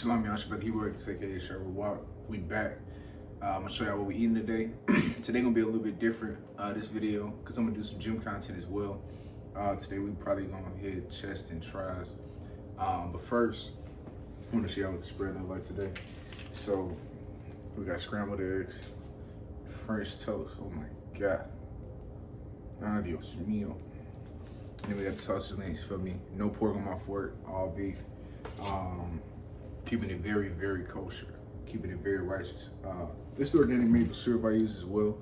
Shalom, y'all. Shabbat Hebrew, aka Sherwood Walk. We back. I'm gonna show y'all what we eating today. Today gonna be a little bit different. This video, cause I'm gonna do some gym content as well. Today we probably gonna hit chest and tries. But first, I want to show y'all what the spread looks like today. So we got scrambled eggs, French toast. Oh my god. Ah, Dios mío. And then we got the sausage links. Feel me? No pork on my fork. All beef. Keeping it very, very kosher. Keeping it very righteous. This is the organic maple syrup I use as well,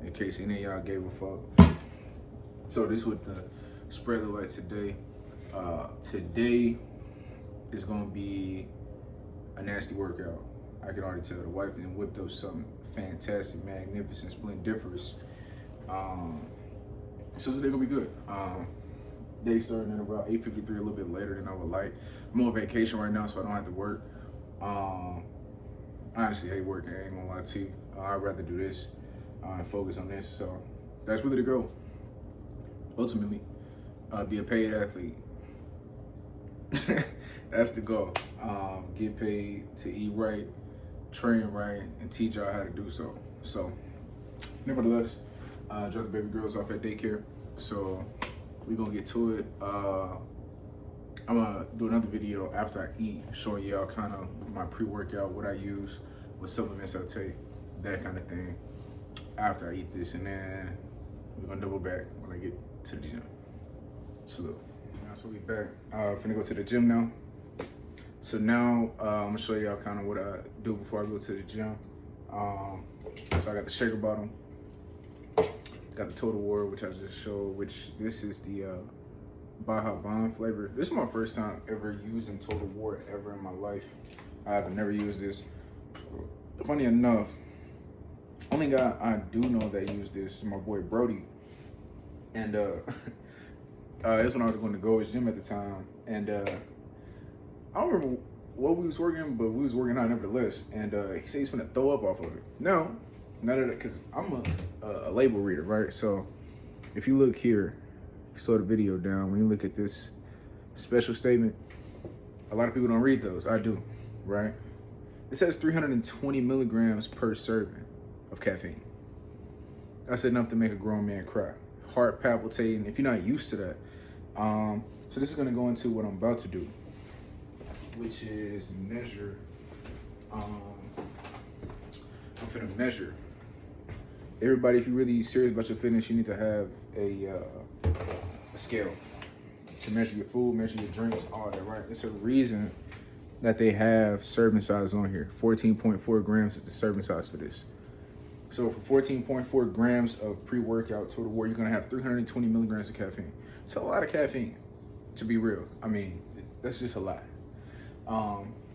in case any of y'all gave a fuck. So this is what the spread look like today. Today is gonna be a nasty workout. I can already tell. The wife then whipped up something fantastic, magnificent, splendiferous. So today gonna be good. Day starting at about 8:53, a little bit later than I would like. I'm on vacation right now, so I don't have to work. I honestly hate working, I ain't gonna lie to you. I'd rather do this and focus on this. So that's really the goal. Ultimately, be a paid athlete. That's the goal. Get paid to eat right, train right, and teach y'all how to do so. So, nevertheless, drop the baby girls off at daycare. So we gonna get to it. I'm gonna do another video after I eat, showing y'all kind of my pre-workout, what I use, what supplements I take, that kind of thing, after I eat this. And then we're gonna double back when I get to the gym. Salute. So we back. Finna go to the gym now. So now I'm gonna show y'all kind of what I do before I go to the gym. So I got the shaker bottom. Got the Total War, which I just showed, which this is the Baja Bond flavor. This is my first time ever using Total War ever in my life. I've never used this. Funny enough, only guy I do know that used this is my boy Brody. And that's when I was going to Gold's Gym at the time. And I don't remember what we was working, but we was working out nevertheless. And he said he's gonna throw up off of it. No. None of that, because I'm a label reader, right? So if you look here, you slow the video down, when you look at this special statement, a lot of people don't read those. I do, right? It says 320 milligrams per serving of caffeine. That's enough to make a grown man cry. Heart palpitating, if you're not used to that. So this is gonna go into what I'm about to do, which is measure, I'm finna measure. Everybody, if you're really serious about your fitness, you need to have a scale to measure your food, measure your drinks, all that, right? It's a reason that they have serving size on here. 14.4 grams is the serving size for this. So for 14.4 grams of pre-workout Total War, you're gonna have 320 milligrams of caffeine. It's a lot of caffeine, to be real. I mean, that's just a lot.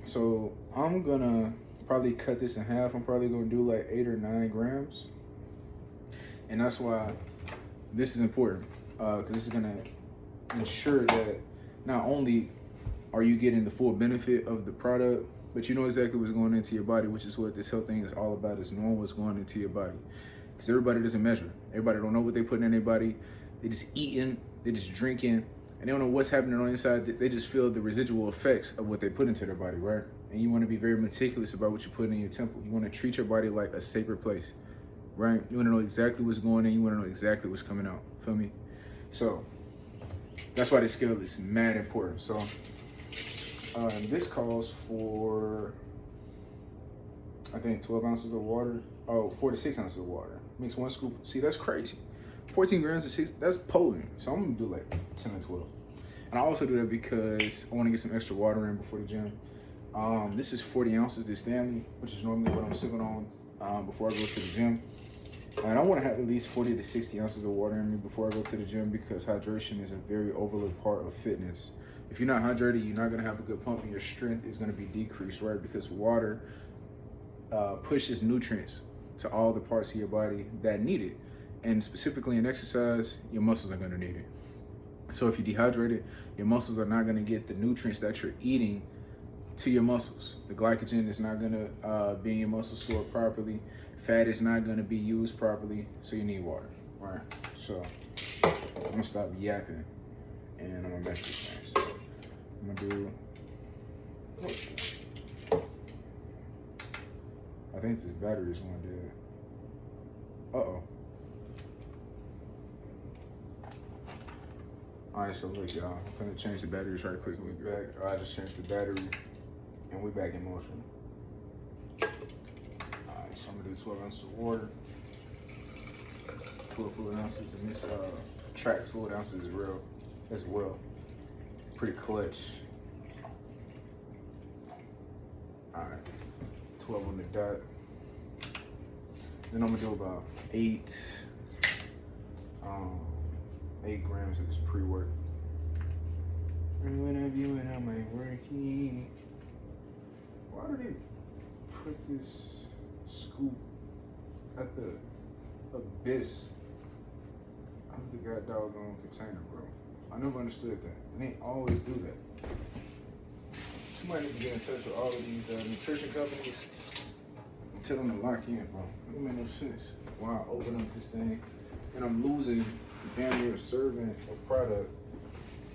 So I'm gonna probably cut this in half. I'm probably gonna do like 8 or 9 grams. And that's why this is important, because this is gonna ensure that not only are you getting the full benefit of the product, but you know exactly what's going into your body, which is what this health thing is all about, is knowing what's going into your body. Because everybody doesn't measure. Everybody don't know what they put in their body. They just eating, they just drinking, and they don't know what's happening on the inside. They just feel the residual effects of what they put into their body, right? And you want to be very meticulous about what you put in your temple. You want to treat your body like a sacred place. Right? You want to know exactly what's going in. You want to know exactly what's coming out. Feel me? So that's why this scale is mad important. So this calls for, I think, 12 ounces of water. Oh, 4 to 6 ounces of water. Mix 1 scoop. See, that's crazy. 14 grams of 6. That's potent. So I'm gonna do like 10 or 12. And I also do that because I want to get some extra water in before the gym. This is 40 ounces. This Stanley, which is normally what I'm sipping on before I go to the gym. And I want to have at least 40 to 60 ounces of water in me before I go to the gym, because hydration is a very overlooked part of fitness. If you're not hydrated, you're not going to have a good pump, and your strength is going to be decreased, right? Because water pushes nutrients to all the parts of your body that need it. And specifically in exercise, your muscles are going to need it. So if you're dehydrated, your muscles are not going to get the nutrients that you're eating to your muscles. The glycogen is not going to be in your muscles stored properly. Fat is not going to be used properly, so you need water, right? So I'm going to stop yapping, and I'm going to measure this thing. So I'm going to do think this battery is going dead. Uh-oh. Alright, so look, y'all. I'm gonna change the batteries right quick and we back. I just changed the battery and we back in motion. Alright, so I'm gonna do 12 ounces of water. 12 fluid ounces, and this tracks fluid ounces as well. Pretty clutch. Alright, 12 on the dot. Then I'm gonna do about 8 grams of this pre-work. And when I'm doing all my working, why do they put this scoop at the abyss of the god doggone container, bro? I never understood that. They always do that. Somebody need to get in touch with all of these nutrition companies and tell them to lock in, bro. It don't make no sense. Why I open up this thing and I'm losing damn near a serving of product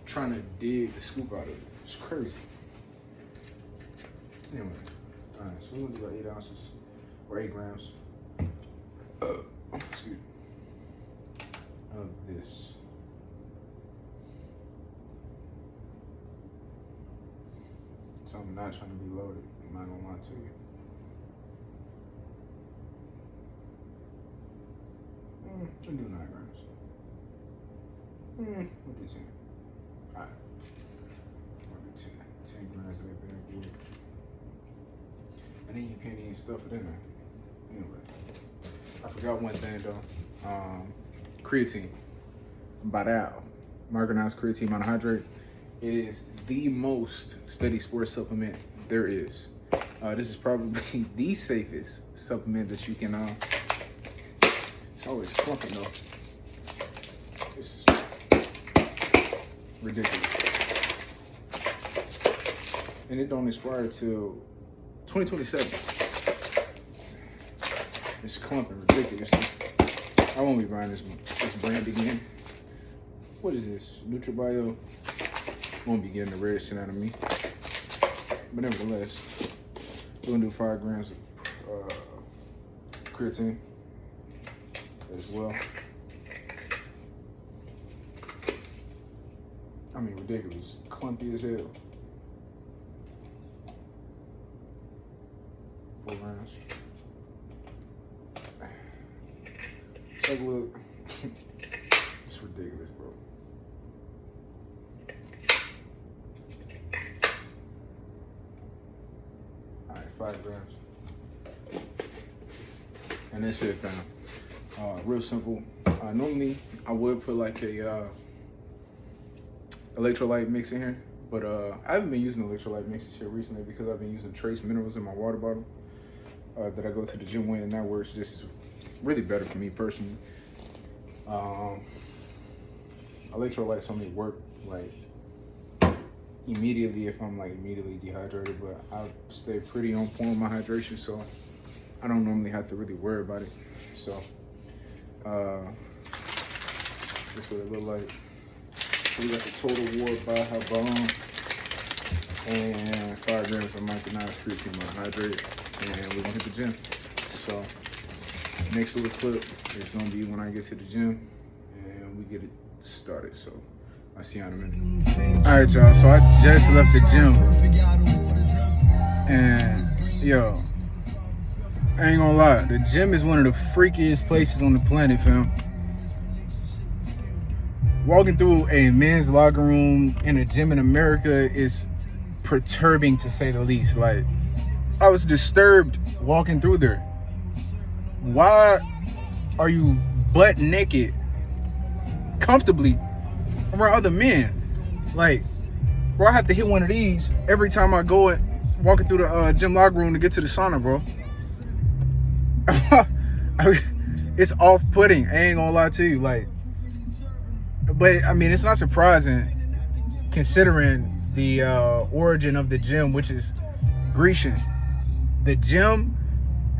trying to dig the scoop out of it. It's crazy. Anyway, alright, so we're gonna do about 8 ounces or 8 grams. Excuse me. Of this. So I'm not trying to be loaded. I'm not gonna lie to you. We'll do 9 grams. We'll do 10. Alright. We'll do 10 grams of that bad boy. And then you can't even stuff it in there. Anyway. I forgot one thing though. Creatine. Baral. Micronized creatine monohydrate. It is the most steady sports supplement there is. This is probably the safest supplement that you can. It's always clumping though. This is ridiculous. And it don't expire till 2027. It's clumping ridiculous. I won't be buying this brand again. What is this? NutriBio. Won't be getting the red sent out of me. But nevertheless, we're gonna do 5 grams of creatine as well. I mean, ridiculous. Clumpy as hell. 4 grams. Take a look. It's ridiculous, bro. Alright, 5 grams. And that's it, fam. Real simple. Normally, I would put like a electrolyte mix in here, but I haven't been using electrolyte mixes here recently because I've been using trace minerals in my water bottle that I go to the gym with, and that works just really better for me personally. Electrolytes only work like immediately if I'm like immediately dehydrated, but I stay pretty on point with my hydration, so I don't normally have to really worry about it. So that's what it look like. So we got the Total War Baja Bomb and 5 grams of micronized creatine monohydrate, and we're gonna hit the gym. So next little clip is gonna be when I get to the gym and we get it started. So I'll see you in a minute. All right, y'all. So I just left the gym, and yo, I ain't gonna lie, the gym is one of the freakiest places on the planet, fam. Walking through a men's locker room in a gym in America is perturbing, to say the least. Like, I was disturbed walking through there. Why are you butt naked comfortably around other men? Like, bro, I have to hit one of these every time I go walking through the gym locker room to get to the sauna, bro. It's off-putting. I ain't gonna lie to you. Like, but I mean, it's not surprising considering the origin of the gym, which is Grecian. The gym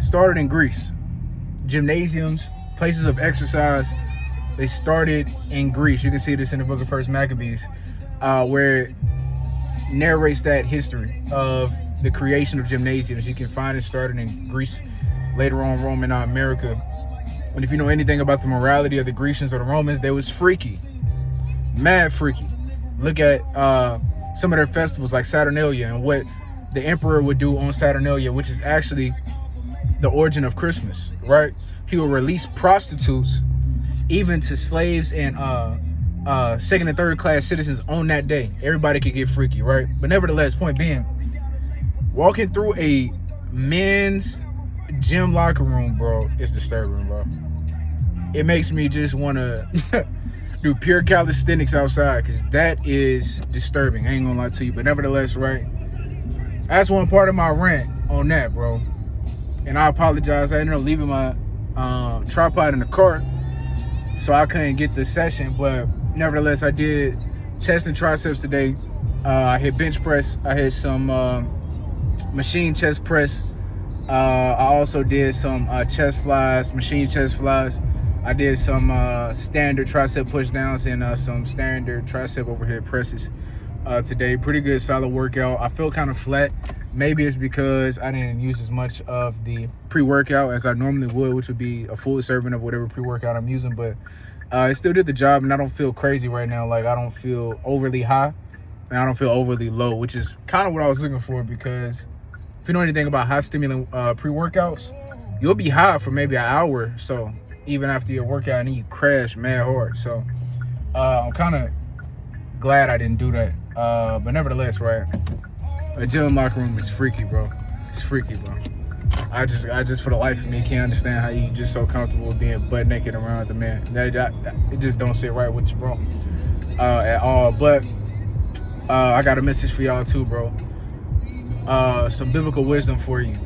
started in Greece. Gymnasiums, places of exercise, they started in Greece. You can see this in the book of First Maccabees, where it narrates that history of the creation of gymnasiums. You can find it started in Greece, later on Roman America. And if you know anything about the morality of the Grecians or the Romans, they was freaky, mad freaky. Look at some of their festivals like Saturnalia and what the emperor would do on Saturnalia, which is actually the origin of Christmas, right? He will release prostitutes even to slaves and second and third class citizens on that day. Everybody could get freaky, right? But nevertheless, point being, walking through a men's gym locker room, bro, is disturbing, bro. It makes me just want to do pure calisthenics outside, because that is disturbing. I ain't gonna lie to you. But nevertheless, right, that's one part of my rant on that, bro. And I apologize. I ended up leaving my tripod in the car, so I couldn't get the session. But nevertheless, I did chest and triceps today. I hit bench press. I hit some machine chest press. I also did some chest flies, machine chest flies. I did some standard tricep push downs and some standard tricep overhead presses today. Pretty good, solid workout. I felt kind of flat. Maybe it's because I didn't use as much of the pre-workout as I normally would, which would be a full serving of whatever pre-workout I'm using. But it still did the job, and I don't feel crazy right now. Like, I don't feel overly high, and I don't feel overly low, which is kind of what I was looking for, because if you know anything about high stimulant pre-workouts, you'll be high for maybe an hour, so even after your workout, and then you crash mad hard. So I'm kind of glad I didn't do that. But nevertheless, right, a gym locker room is freaky, bro. It's freaky, bro. I just for the life of me can't understand how you just so comfortable being butt naked around the man. It just don't sit right with you, bro, at all. But I got a message for y'all too, bro. Some biblical wisdom for you,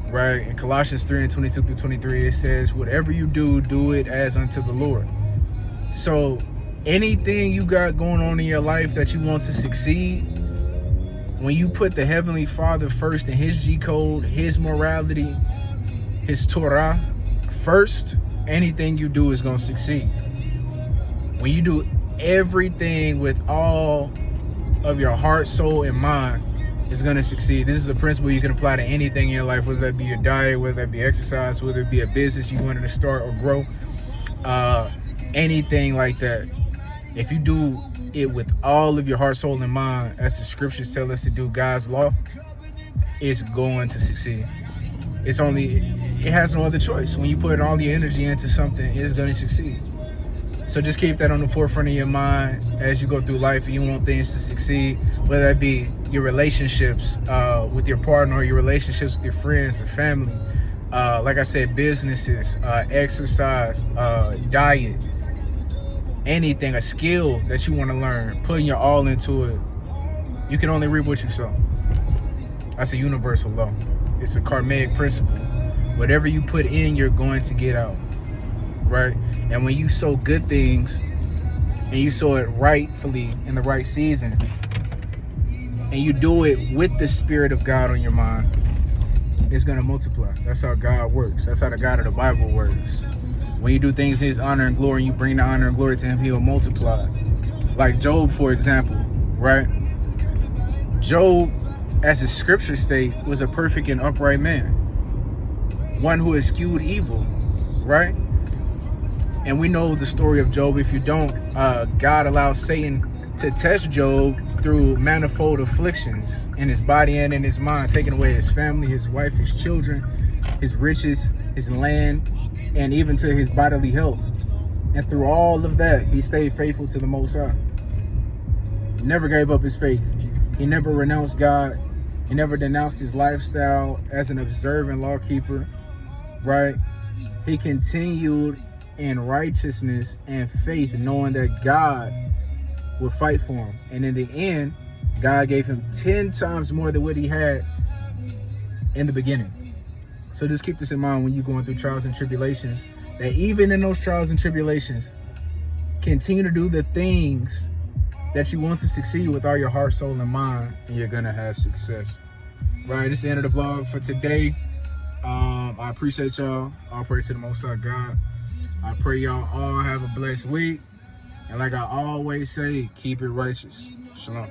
right? In Colossians 3:22-23, it says, whatever you do, do it as unto the Lord. So anything you got going on in your life that you want to succeed, when you put the Heavenly Father first and his G-code, his morality, his Torah first, anything you do is going to succeed. When you do everything with all of your heart, soul, and mind, is going to succeed. This is a principle you can apply to anything in your life, whether that be your diet, whether that be exercise, whether it be a business you wanted to start or grow, anything like that. If you do it with all of your heart, soul, and mind, as the scriptures tell us to do, God's law, it's going to succeed. It has no other choice. When you put all your energy into something, it's going to succeed. So just keep that on the forefront of your mind as you go through life and you want things to succeed, whether that be your relationships with your partner, or your relationships with your friends or family. Like I said, businesses, exercise, diet, anything, a skill that you want to learn, putting your all into it. You can only reap what you sow. That's a universal law. It's a karmic principle. Whatever you put in, you're going to get out, right? And when you sow good things and you sow it rightfully in the right season, and you do it with the Spirit of God on your mind, it's going to multiply. That's how God works. That's how the God of the Bible works. When you do things in his honor and glory, and you bring the honor and glory to him, he will multiply. Like Job, for example, right? Job, as the scriptures state, was a perfect and upright man. One who eschewed evil, right? And we know the story of Job. If you don't, God allowed Satan to test Job through manifold afflictions in his body and in his mind, taking away his family, his wife, his children, his riches, his land, and even to his bodily health. And through all of that, he stayed faithful to the Most High. He never gave up his faith. He never renounced God. He never denounced his lifestyle as an observant law keeper, right? He continued in righteousness and faith, knowing that God would fight for him. And in the end, God gave him 10 times more than what he had in the beginning. So just keep this in mind when you're going through trials and tribulations, that even in those trials and tribulations, continue to do the things that you want to succeed with all your heart, soul, and mind, and you're going to have success. Right, this is the end of the vlog for today. I appreciate y'all. All praise to the Most High God. I pray y'all all have a blessed week. And like I always say, keep it righteous. Shalom.